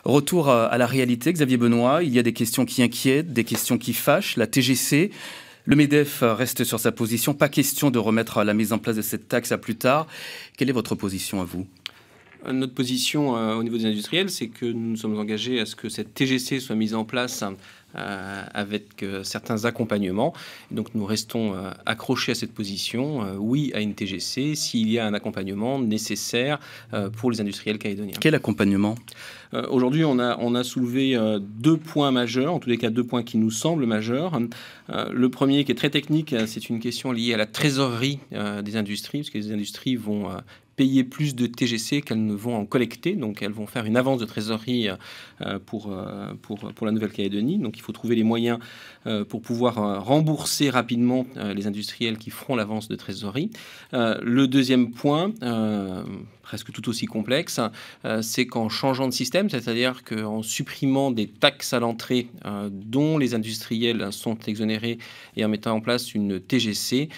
Retour à la réalité, Xavier Benoît, il y a des questions qui inquiètent, des questions qui fâchent. La TGC, le MEDEF reste sur sa position. Pas question de remettre la mise en place de cette taxe à plus tard. Quelle est votre position à vous ? Notre position au niveau des industriels, c'est que nous nous sommes engagés à ce que cette TGC soit mise en place avec certains accompagnements. Et donc nous restons accrochés à cette position. Oui à une TGC s'il y a un accompagnement nécessaire pour les industriels calédoniens. Quel accompagnement ? Aujourd'hui, on a soulevé deux points majeurs, en tous les cas deux points qui nous semblent majeurs. Le premier, qui est très technique, c'est une question liée à la trésorerie des industries, parce que les industries vont payer plus de TGC qu'elles ne vont en collecter. Donc, elles vont faire une avance de trésorerie pour la Nouvelle-Calédonie. Donc, il faut trouver les moyens pour pouvoir rembourser rapidement les industriels qui feront l'avance de trésorerie. Le deuxième point, presque tout aussi complexe, c'est qu'en changeant de système, c'est-à-dire qu'en supprimant des taxes à l'entrée dont les industriels sont exonérés et en mettant en place une TGC,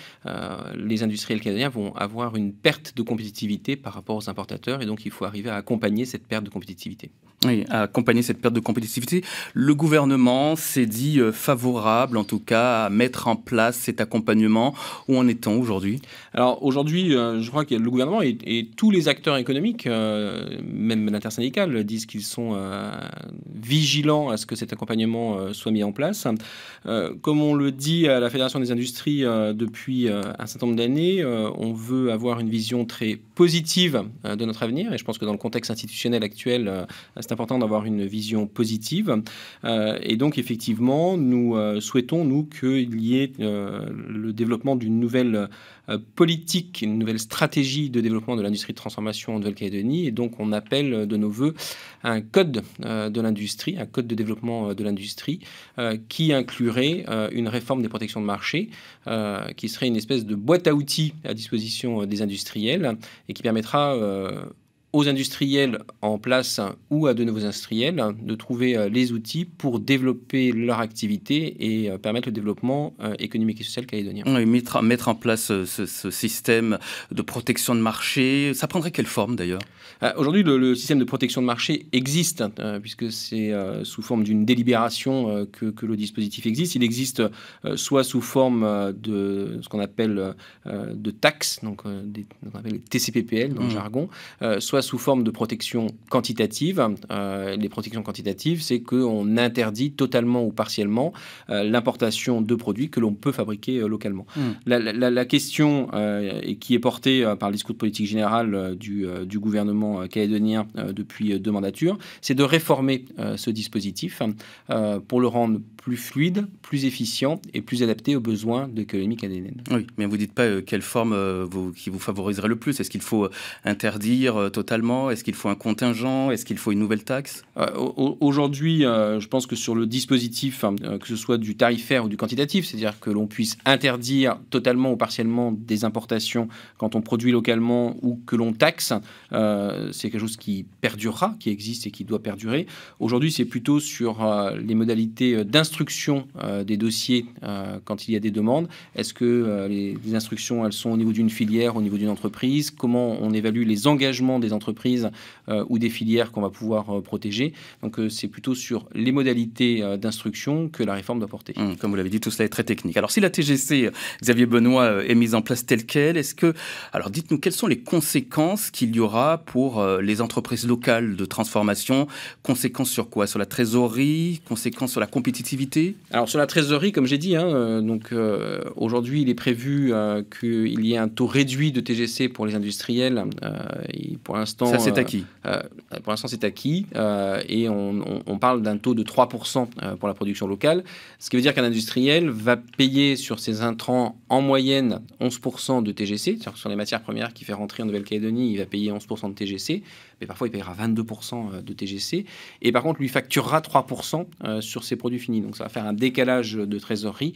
les industriels canadiens vont avoir une perte de compétitivité par rapport aux importateurs, et donc il faut arriver à accompagner cette perte de compétitivité. Oui, à accompagner cette perte de compétitivité. Le gouvernement s'est dit favorable, en tout cas, à mettre en place cet accompagnement. Où en est-on aujourd'hui ? Alors aujourd'hui, je crois que le gouvernement et tous les acteurs économiques, même l'intersyndical, disent qu'ils sont vigilants à ce que cet accompagnement soit mis en place. Comme on le dit à la Fédération des industries depuis un certain nombre d'années, on veut avoir une vision très positive de notre avenir, et je pense que dans le contexte institutionnel actuel, c'est important d'avoir une vision positive. Et donc, effectivement, nous souhaitons, nous, qu'il y ait le développement d'une nouvelle politique, une nouvelle stratégie de développement de l'industrie de transformation en Nouvelle-Calédonie. Et donc, on appelle de nos voeux un code de l'industrie, un code de développement de l'industrie qui inclurait une réforme des protections de marché, qui serait une espèce de boîte à outils à disposition des industriels et qui permettra aux industriels en place ou à de nouveaux industriels de trouver les outils pour développer leur activité et permettre le développement économique et social calédonien. Oui, mettre en place ce système de protection de marché, ça prendrait quelle forme d'ailleurs ? Aujourd'hui, le système de protection de marché existe, puisque c'est sous forme d'une délibération que le dispositif existe. Il existe soit sous forme de ce qu'on appelle de taxes, donc on appelle les TCPPL dans le jargon, soit sous forme de protection quantitative. Les protections quantitatives, c'est qu'on interdit totalement ou partiellement l'importation de produits que l'on peut fabriquer localement. La question qui est portée par le discours de politique générale du gouvernement calédonien depuis deux mandatures, c'est de réformer ce dispositif pour le rendre plus fluide, plus efficient et plus adapté aux besoins de l'économie calédonienne. Oui, mais vous ne dites pas quelle forme qui vous favoriserait le plus. Est-ce qu'il faut interdire totalement ? Est-ce qu'il faut un contingent ? Est-ce qu'il faut une nouvelle taxe ? Aujourd'hui, je pense que sur le dispositif, que ce soit du tarifaire ou du quantitatif, c'est-à-dire que l'on puisse interdire totalement ou partiellement des importations quand on produit localement ou que l'on taxe, c'est quelque chose qui perdurera, qui existe et qui doit perdurer. Aujourd'hui, c'est plutôt sur les modalités d'instruction des dossiers quand il y a des demandes. Est-ce que les instructions, elles sont au niveau d'une filière, au niveau d'une entreprise ? Comment on évalue les engagements des entreprises ou des filières qu'on va pouvoir protéger ? Donc, c'est plutôt sur les modalités d'instruction que la réforme doit porter. Comme vous l'avez dit, tout cela est très technique. Alors, si la TGC, Xavier Benoît, est mise en place telle qu'elle, est-ce que... Alors, dites-nous, quelles sont les conséquences qu'il y aura pour les entreprises locales de transformation? Conséquences sur quoi? Sur la trésorerie? Conséquences sur la compétitivité? Alors, sur la trésorerie, comme j'ai dit, aujourd'hui, il est prévu qu'il y ait un taux réduit de TGC pour les industriels. Et pour l'instant, ça, c'est acquis. Pour l'instant, c'est acquis. Et on parle d'un taux de 3% pour la production locale. Ce qui veut dire qu'un industriel va payer sur ses intrants en moyenne 11% de TGC. C'est-à-dire que sur les matières premières qu'il fait rentrer en Nouvelle-Calédonie, il va payer 11% de TGC. Mais parfois, il paiera 22% de TGC. Et par contre, lui facturera 3% sur ses produits finis. Donc, ça va faire un décalage de trésorerie.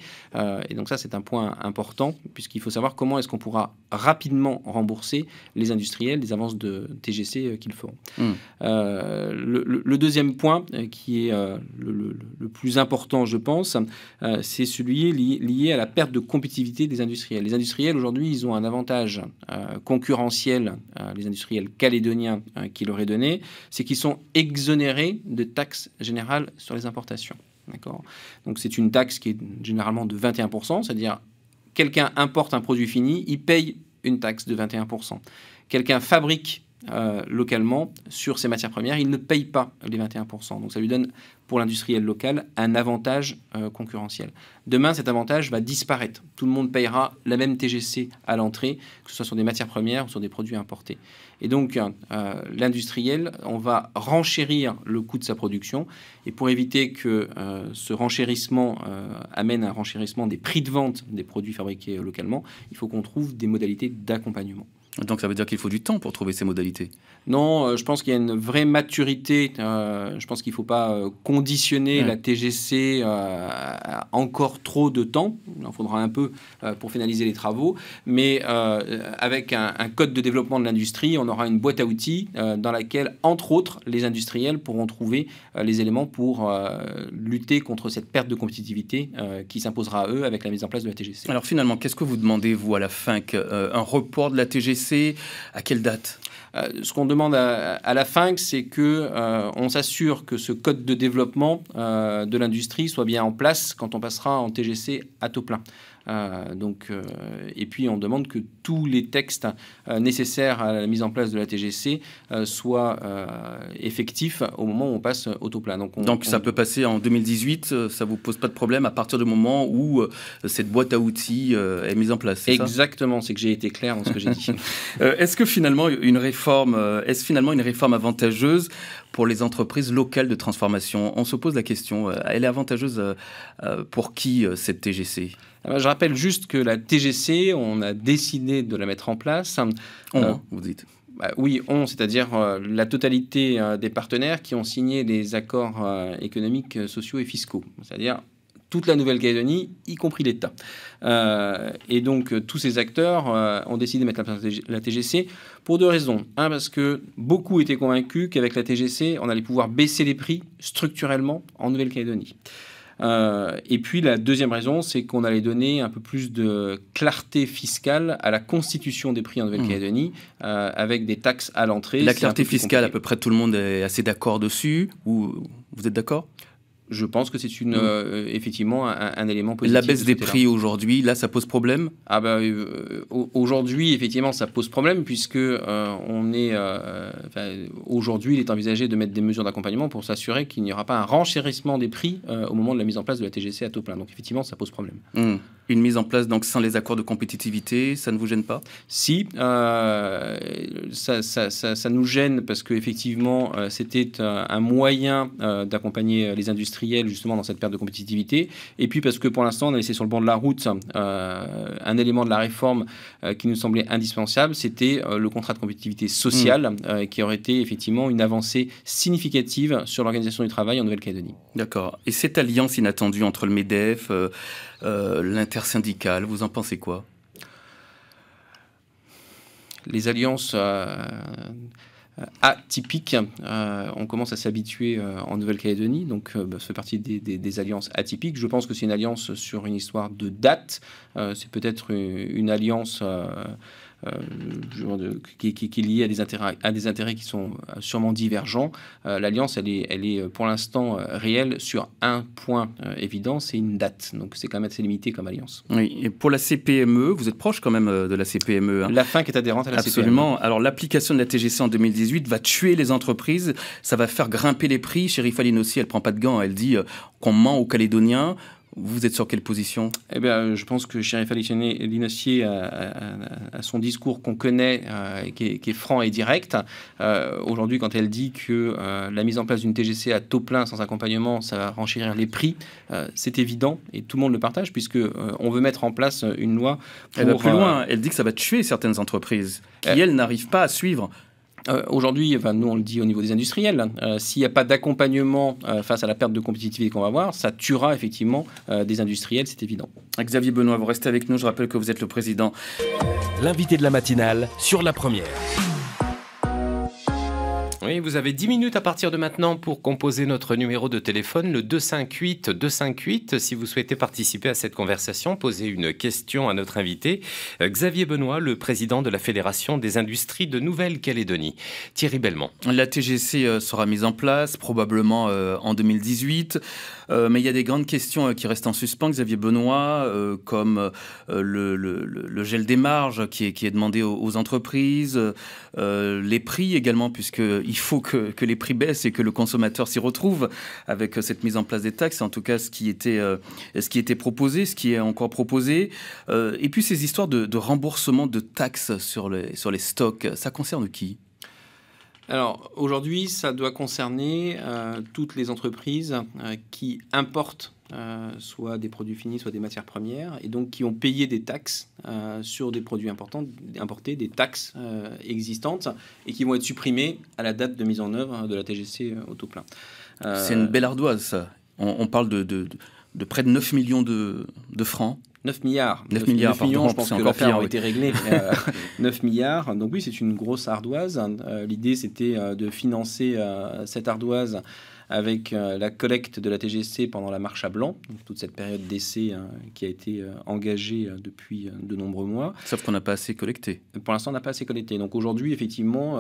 Et donc, ça, c'est un point important, puisqu'il faut savoir comment est-ce qu'on pourra rapidement rembourser les industriels des avances de TGC qu'ils feront. Le deuxième point, qui est le plus important, je pense, c'est celui lié à la perte de compétitivité des industriels. Les industriels, aujourd'hui, ils ont un avantage concurrentiel, les industriels calédoniens qui leur est donné, c'est qu'ils sont exonérés de taxes générales sur les importations. D'accord. Donc c'est une taxe qui est généralement de 21%, c'est-à-dire quelqu'un importe un produit fini, il paye une taxe de 21%. Quelqu'un fabrique localement sur ses matières premières, il ne paye pas les 21%. Donc ça lui donne, pour l'industriel local, un avantage concurrentiel. Demain, cet avantage va disparaître. Tout le monde payera la même TGC à l'entrée, que ce soit sur des matières premières ou sur des produits importés. Et donc, l'industriel, on va renchérir le coût de sa production. Et pour éviter que ce renchérissement amène un renchérissement des prix de vente des produits fabriqués localement, il faut qu'on trouve des modalités d'accompagnement. Donc ça veut dire qu'il faut du temps pour trouver ces modalités? Non, je pense qu'il y a une vraie maturité. Je pense qu'il ne faut pas conditionner la TGC à encore trop de temps. Il en faudra un peu pour finaliser les travaux. Mais avec un code de développement de l'industrie, on aura une boîte à outils dans laquelle, entre autres, les industriels pourront trouver les éléments pour lutter contre cette perte de compétitivité qui s'imposera à eux avec la mise en place de la TGC. Alors finalement, qu'est-ce que vous demandez, vous, à la FINC? Un report de la TGC? À quelle date? Ce qu'on demande à la FINC, c'est qu'on s'assure que ce code de développement de l'industrie soit bien en place quand on passera en TGC à taux plein. Et puis on demande que tous les textes nécessaires à la mise en place de la TGC soient effectifs au moment où on passe au taux plein. Donc ça peut passer en 2018, ça ne vous pose pas de problème à partir du moment où cette boîte à outils est mise en place? Exactement, c'est que j'ai été clair dans ce que j'ai dit. Est-ce finalement une réforme avantageuse pour les entreprises locales de transformation? On se pose la question, elle est avantageuse pour qui cette TGC? Je rappelle juste que la TGC, on a décidé de la mettre en place. Vous dites? Oui, c'est-à-dire la totalité des partenaires qui ont signé des accords économiques, sociaux et fiscaux. C'est-à-dire toute la Nouvelle-Calédonie, y compris l'État. Et donc, tous ces acteurs ont décidé de mettre en place la TGC pour deux raisons. Un, parce que beaucoup étaient convaincus qu'avec la TGC, on allait pouvoir baisser les prix structurellement en Nouvelle-Calédonie. Et puis la deuxième raison, c'est qu'on allait donner un peu plus de clarté fiscale à la constitution des prix en Nouvelle-Calédonie avec des taxes à l'entrée. La clarté fiscale, à peu près tout le monde est assez d'accord dessus, ou vous êtes d'accord? Je pense que c'est effectivement un élément positif. La baisse des prix aujourd'hui, là, ça pose problème? Aujourd'hui, effectivement, ça pose problème puisque aujourd'hui, il est envisagé de mettre des mesures d'accompagnement pour s'assurer qu'il n'y aura pas un renchérissement des prix au moment de la mise en place de la TGC à taux plein. Donc, effectivement, ça pose problème. Une mise en place donc sans les accords de compétitivité, ça ne vous gêne pas? Si, ça nous gêne parce qu'effectivement, c'était un moyen d'accompagner les industriels justement dans cette perte de compétitivité. Et puis parce que pour l'instant, on a laissé sur le banc de la route un élément de la réforme qui nous semblait indispensable, c'était le contrat de compétitivité sociale qui aurait été effectivement une avancée significative sur l'organisation du travail en Nouvelle-Calédonie. D'accord. Et cette alliance inattendue entre le MEDEF, l'intersyndicale, vous en pensez quoi? Les alliances atypiques, on commence à s'habituer en Nouvelle-Calédonie, donc ça fait partie des alliances atypiques. Je pense que c'est une alliance sur une histoire de date. C'est peut-être une alliance qui est liée à des intérêts qui sont sûrement divergents. L'alliance, elle est pour l'instant réelle sur un point évident, c'est une date. Donc c'est quand même assez limité comme alliance. Oui, et pour la CPME, vous êtes proche quand même de la CPME. La FINC est adhérente à la CPME. Absolument. Alors l'application de la TGC en 2018 va tuer les entreprises, ça va faire grimper les prix. Chérifaline aussi, elle prend pas de gants, elle dit qu'on ment aux Calédoniens. Vous êtes sur quelle position? Je pense que Chérifaline Linossier a son discours qu'on connaît, qui est franc et direct. Aujourd'hui, quand elle dit que la mise en place d'une TGC à taux plein sans accompagnement, ça va renchérir les prix, c'est évident et tout le monde le partage puisque on veut mettre en place une loi pour... Elle va plus loin, elle dit que ça va tuer certaines entreprises qui, elles, n'arrivent pas à suivre. Aujourd'hui, nous on le dit au niveau des industriels, s'il n'y a pas d'accompagnement face à la perte de compétitivité qu'on va avoir, ça tuera effectivement des industriels, c'est évident. Xavier Benoît, vous restez avec nous, je rappelle que vous êtes le président. L'invité de la matinale sur La Première. Oui, vous avez 10 minutes à partir de maintenant pour composer notre numéro de téléphone, le 258-258. Si vous souhaitez participer à cette conversation, poser une question à notre invité, Xavier Benoît, le président de la Fédération des industries de Nouvelle-Calédonie. Thierry Belmont. La TGC sera mise en place, probablement en 2018. Mais il y a des grandes questions qui restent en suspens, Xavier Benoît, comme le gel des marges qui est demandé aux entreprises, les prix également, puisqu'il faut que les prix baissent et que le consommateur s'y retrouve avec cette mise en place des taxes, en tout cas ce qui était proposé, ce qui est encore proposé. Et puis ces histoires de remboursement de taxes sur les stocks, ça concerne qui ? Alors aujourd'hui, ça doit concerner toutes les entreprises qui importent soit des produits finis, soit des matières premières, et donc qui ont payé des taxes sur des produits importés, des taxes existantes, et qui vont être supprimées à la date de mise en œuvre de la TGC au taux plein. C'est une belle ardoise, ça. On parle de près de 9 millions de francs. 9 milliards. 9 milliards, 9 millions, je pense que l'affaire a été réglée. 9 milliards. Donc oui, c'est une grosse ardoise. L'idée, c'était de financer cette ardoise avec la collecte de la TGC pendant la marche à blanc, donc toute cette période d'essai qui a été engagée depuis de nombreux mois. Sauf qu'on n'a pas assez collecté. Pour l'instant, on n'a pas assez collecté. Donc aujourd'hui, effectivement,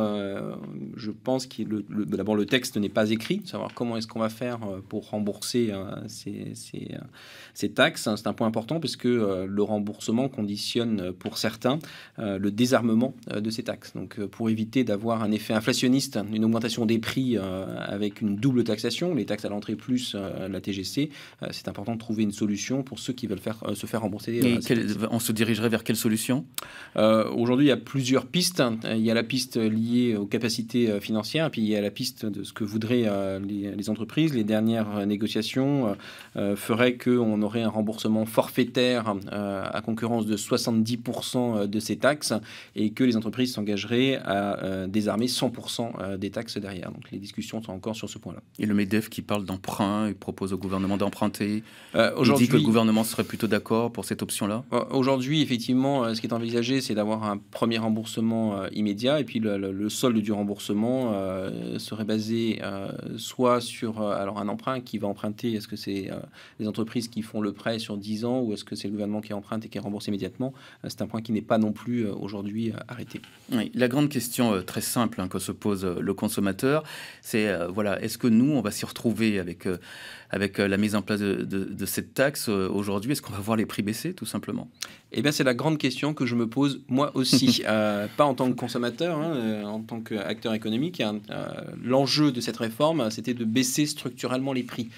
je pense que d'abord le texte n'est pas écrit, savoir comment est-ce qu'on va faire pour rembourser ces taxes. C'est un point important parce que le remboursement conditionne pour certains le désarmement de ces taxes. Donc pour éviter d'avoir un effet inflationniste, une augmentation des prix avec une double taxation, les taxes à l'entrée plus la TGC, c'est important de trouver une solution pour ceux qui veulent se faire rembourser. On se dirigerait vers quelle solution ? Aujourd'hui, il y a plusieurs pistes. Il y a la piste liée aux capacités financières, puis il y a la piste de ce que voudraient les entreprises. Les dernières négociations feraient qu'on aurait un remboursement forfaitaire à concurrence de 70% de ces taxes et que les entreprises s'engageraient à désarmer 100% des taxes derrière. Donc les discussions sont encore sur ce point-là. Et le MEDEF qui parle d'emprunt, il propose au gouvernement d'emprunter. Il dit que le gouvernement serait plutôt d'accord pour cette option-là. Aujourd'hui, effectivement, ce qui est envisagé, c'est d'avoir un premier remboursement immédiat, et puis le solde du remboursement serait basé soit sur alors un emprunt qui va emprunter. Est-ce que c'est les entreprises qui font le prêt sur 10 ans, ou est-ce que c'est le gouvernement qui emprunte et qui rembourse immédiatement? C'est un point qui n'est pas non plus aujourd'hui arrêté. Oui, la grande question très simple que se pose le consommateur, c'est est-ce que nous, on va s'y retrouver avec la mise en place de cette taxe aujourd'hui? Est-ce qu'on va voir les prix baisser, tout simplement? Eh bien, c'est la grande question que je me pose moi aussi. Pas en tant que consommateur, en tant qu'acteur économique. L'enjeu de cette réforme, c'était de baisser structurellement les prix.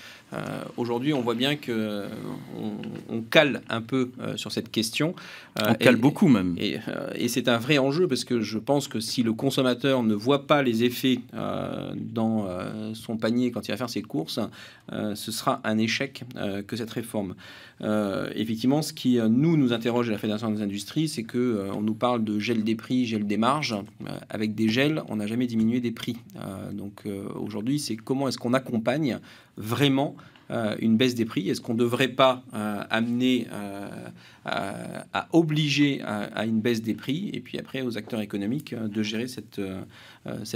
Aujourd'hui, on voit bien qu'on cale un peu sur cette question. On cale beaucoup même. Et c'est un vrai enjeu, parce que je pense que si le consommateur ne voit pas les effets dans son panier quand il va faire ses courses, ce sera un échec que cette réforme. Effectivement, ce qui nous interroge à la Fédération des industries, c'est qu'on nous parle de gel des prix, gel des marges. Avec des gels, on n'a jamais diminué des prix. Donc aujourd'hui, c'est comment est-ce qu'on accompagne vraiment une baisse des prix? Est-ce qu'on ne devrait pas amener à obliger à une baisse des prix, et puis après aux acteurs économiques de gérer cette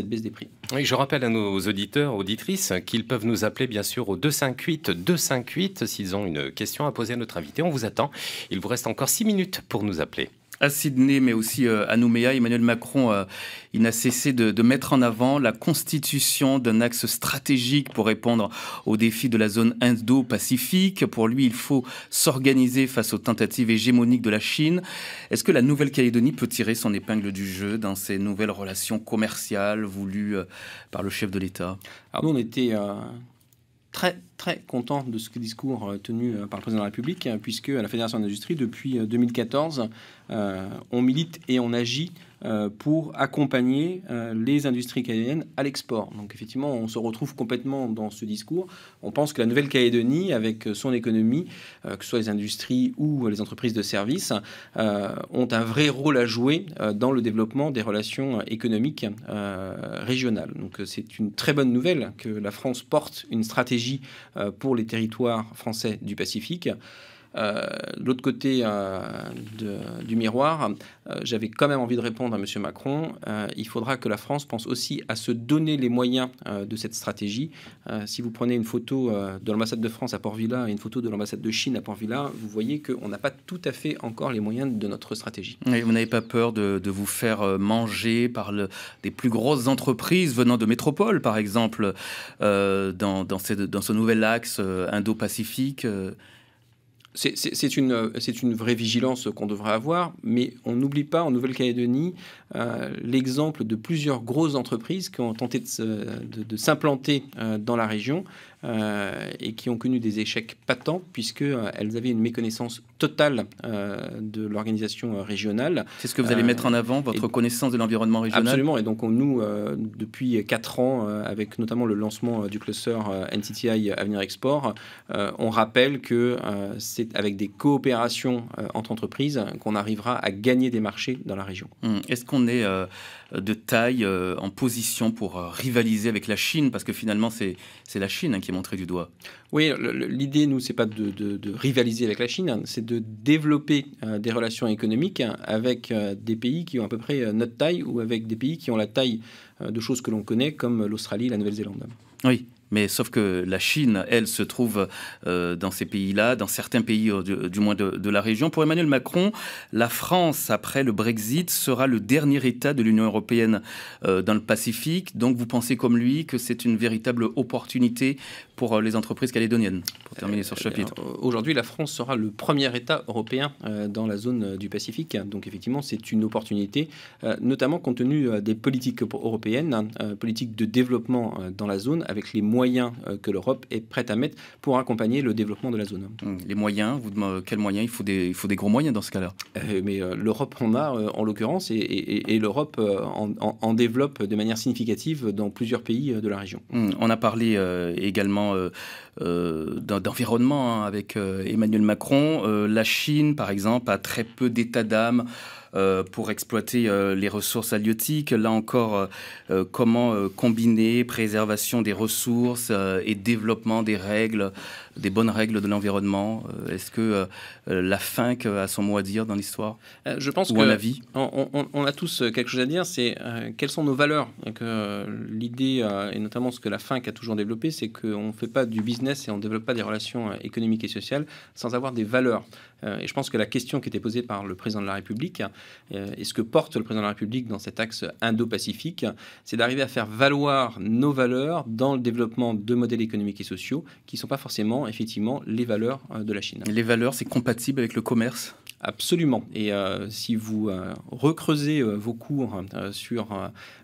baisse des prix? Oui, je rappelle à nos auditeurs, auditrices, qu'ils peuvent nous appeler bien sûr au 258-258 s'ils ont une question à poser à notre invité. On vous attend. Il vous reste encore 6 minutes pour nous appeler. À Sydney, mais aussi à Nouméa, Emmanuel Macron il n'a cessé de mettre en avant la constitution d'un axe stratégique pour répondre aux défis de la zone Indo-Pacifique. Pour lui, il faut s'organiser face aux tentatives hégémoniques de la Chine. Est-ce que la Nouvelle-Calédonie peut tirer son épingle du jeu dans ces nouvelles relations commerciales voulues par le chef de l'État? Alors nous, on était très content de ce discours tenu par le président de la République, puisque à la Fédération d'industrie, depuis 2014, on milite et on agit pour accompagner les industries calédoniennes à l'export. Donc effectivement, on se retrouve complètement dans ce discours. On pense que la Nouvelle-Calédonie, avec son économie, que ce soit les industries ou les entreprises de services, ont un vrai rôle à jouer dans le développement des relations économiques régionales. Donc c'est une très bonne nouvelle que la France porte une stratégie pour les territoires français du Pacifique. De l'autre côté du miroir, j'avais quand même envie de répondre à M. Macron. Il faudra que la France pense aussi à se donner les moyens de cette stratégie. Si vous prenez une photo de l'ambassade de France à Port-Vila et une photo de l'ambassade de Chine à Port-Vila, vous voyez qu'on n'a pas tout à fait encore les moyens de notre stratégie. Et vous n'avez pas peur de vous faire manger par des plus grosses entreprises venant de métropole, par exemple, dans ce nouvel axe Indo-Pacifique C'est une vraie vigilance qu'on devrait avoir, mais on n'oublie pas en Nouvelle-Calédonie l'exemple de plusieurs grosses entreprises qui ont tenté de s'implanter dans la région et qui ont connu des échecs patents puisqu'elles avaient une méconnaissance totale de l'organisation régionale. C'est ce que vous allez mettre en avant, votre connaissance de l'environnement régional? Absolument, et donc nous, depuis 4 ans, avec notamment le lancement du cluster NTTI Avenir Export, on rappelle que c'est avec des coopérations entre entreprises qu'on arrivera à gagner des marchés dans la région. Est-ce qu'on est de taille, en position pour rivaliser avec la Chine? Parce que finalement, c'est la Chine qui est montrée du doigt. Oui, l'idée, nous, c'est pas de rivaliser avec la Chine, c'est de développer des relations économiques avec des pays qui ont à peu près notre taille ou avec des pays qui ont la taille de choses que l'on connaît, comme l'Australie et la Nouvelle-Zélande. Oui. Mais sauf que la Chine, elle, se trouve dans ces pays-là, dans certains pays du moins de la région. Pour Emmanuel Macron, la France, après le Brexit, sera le dernier État de l'Union européenne dans le Pacifique. Donc vous pensez comme lui que c'est une véritable opportunité pour les entreprises calédoniennes, pour terminer sur ce chapitre? Aujourd'hui, la France sera le premier État européen dans la zone du Pacifique. Donc effectivement, c'est une opportunité, notamment compte tenu des politiques européennes, politiques de développement dans la zone, avec les moyens que l'Europe est prête à mettre pour accompagner le développement de la zone. Les moyens, quels moyens? Il faut des gros moyens dans ce cas-là. Mais l'Europe en a, en l'occurrence, et l'Europe en développe de manière significative dans plusieurs pays de la région. On a parlé également d'environnement avec Emmanuel Macron. La Chine, par exemple, a très peu d'état d'âme pour exploiter les ressources halieutiques. Là encore, comment combiner préservation des ressources et développement des règles, des bonnes règles de l'environnement? Est-ce que la FINC a son mot à dire dans l'histoire? Je pense ou un avis? On a tous quelque chose à dire, c'est quelles sont nos valeurs. L'idée, et notamment ce que la FINC a toujours développé, c'est qu'on ne fait pas du business et on ne développe pas des relations économiques et sociales sans avoir des valeurs. Et je pense que la question qui était posée par le président de la République, et ce que porte le président de la République dans cet axe Indo-Pacifique, c'est d'arriver à faire valoir nos valeurs dans le développement de modèles économiques et sociaux qui ne sont pas forcément, effectivement, les valeurs de la Chine. Les valeurs, c'est compatible avec le commerce? Absolument. Et si vous recreusez vos cours sur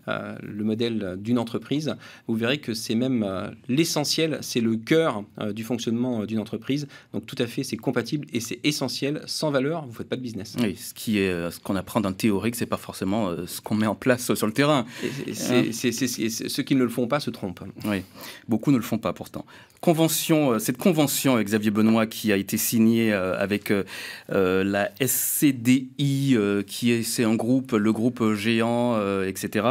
le modèle d'une entreprise, vous verrez que c'est même l'essentiel, c'est le cœur du fonctionnement d'une entreprise. Donc tout à fait, c'est compatible et c'est essentiel. Sans valeur, vous ne faites pas de business. Oui, ce qu'on apprend dans le théorique, c'est pas forcément ce qu'on met en place sur le terrain. Ceux qui ne le font pas se trompent. Oui, beaucoup ne le font pas pourtant. Cette convention, Xavier Benoît, qui a été signée avec la SCDI, c'est un groupe, le groupe géant, etc.,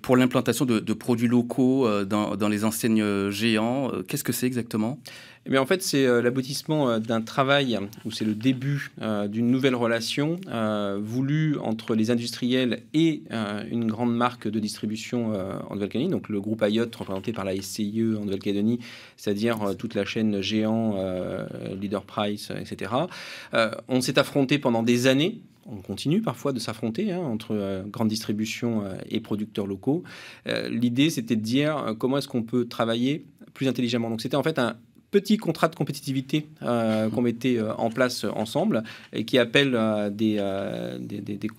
pour l'implantation de produits locaux dans les enseignes géants. Qu'est-ce que c'est exactement? Eh bien, en fait, c'est l'aboutissement d'un travail où c'est le début d'une nouvelle relation voulue entre les industriels et une grande marque de distribution en Nouvelle-Calédonie, donc le groupe Ayotte, représenté par la SCIE en Nouvelle-Calédonie, c'est-à-dire toute la chaîne géant, Leader Price, etc. On s'est affronté pendant des années. On continue parfois de s'affronter entre grande distribution et producteurs locaux. L'idée, c'était de dire comment est-ce qu'on peut travailler plus intelligemment. Donc, c'était en fait un petit contrat de compétitivité qu'on mettait en place ensemble et qui appelle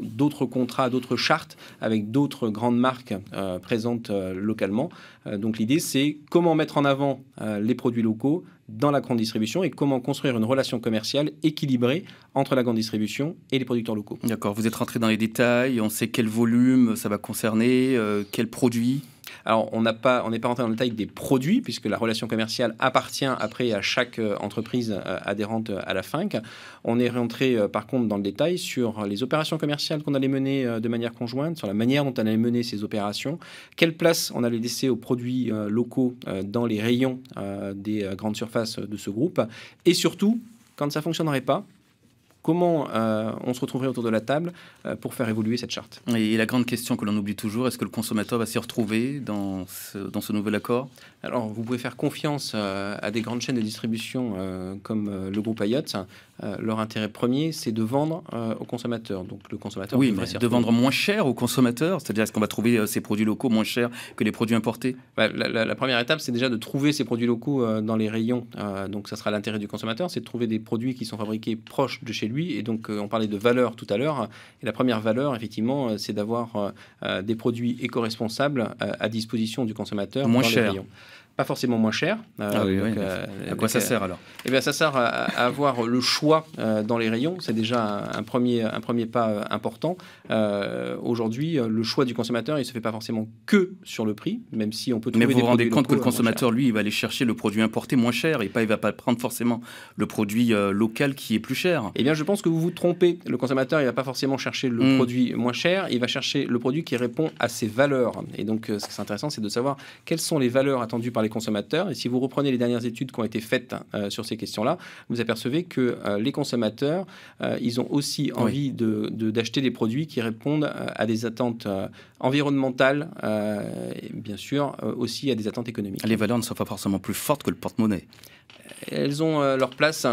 d'autres contrats, d'autres chartes avec d'autres grandes marques présentes localement. Donc l'idée, c'est comment mettre en avant les produits locaux dans la grande distribution et comment construire une relation commerciale équilibrée entre la grande distribution et les producteurs locaux. D'accord, vous êtes rentré dans les détails, on sait quel volume ça va concerner, quels produits? Alors, on n'est pas rentré dans le détail des produits, puisque la relation commerciale appartient après à chaque entreprise adhérente à la FINC. On est rentré, par contre, dans le détail sur les opérations commerciales qu'on allait mener de manière conjointe, sur la manière dont on allait mener ces opérations, quelle place on allait laisser aux produits locaux dans les rayons des grandes surfaces de ce groupe, et surtout, quand ça ne fonctionnerait pas, comment on se retrouverait autour de la table pour faire évoluer cette charte. Et la grande question que l'on oublie toujours, est-ce que le consommateur va s'y retrouver dans ce nouvel accord? Alors, vous pouvez faire confiance à des grandes chaînes de distribution comme le groupe Ayotte. Leur intérêt premier, c'est de vendre aux consommateurs. Donc, le consommateur oui, mais de vendre moins cher aux consommateurs, c'est-à-dire est-ce qu'on va trouver ces produits locaux moins chers que les produits importés? La première étape, c'est déjà de trouver ces produits locaux dans les rayons. Donc, ça sera l'intérêt du consommateur, c'est de trouver des produits qui sont fabriqués proches de chez lui. Et donc, on parlait de valeur tout à l'heure. Et la première valeur, effectivement, c'est d'avoir des produits éco-responsables à disposition du consommateur moins dans cher. Les rayons. Pas forcément moins cher. À quoi ça sert alors? Eh bien, ça sert à avoir le choix dans les rayons. C'est déjà un premier pas important. Aujourd'hui, le choix du consommateur, il ne se fait pas forcément que sur le prix, même si on peut trouver. Mais vous vous rendez compte que le locaux, consommateur, lui, il va aller chercher le produit importé moins cher et il ne va pas prendre forcément le produit local qui est plus cher. Eh bien, je pense que vous vous trompez. Le consommateur, il ne va pas forcément chercher le produit moins cher, il va chercher le produit qui répond à ses valeurs. Et donc, ce qui est intéressant, c'est de savoir quelles sont les valeurs attendues par les consommateurs. Et si vous reprenez les dernières études qui ont été faites sur ces questions-là, vous apercevez que les consommateurs, ils ont aussi envie d'acheter des produits qui répondent à des attentes environnementales et bien sûr aussi à des attentes économiques. Les valeurs ne sont pas forcément plus fortes que le porte-monnaie. Elles ont leur place.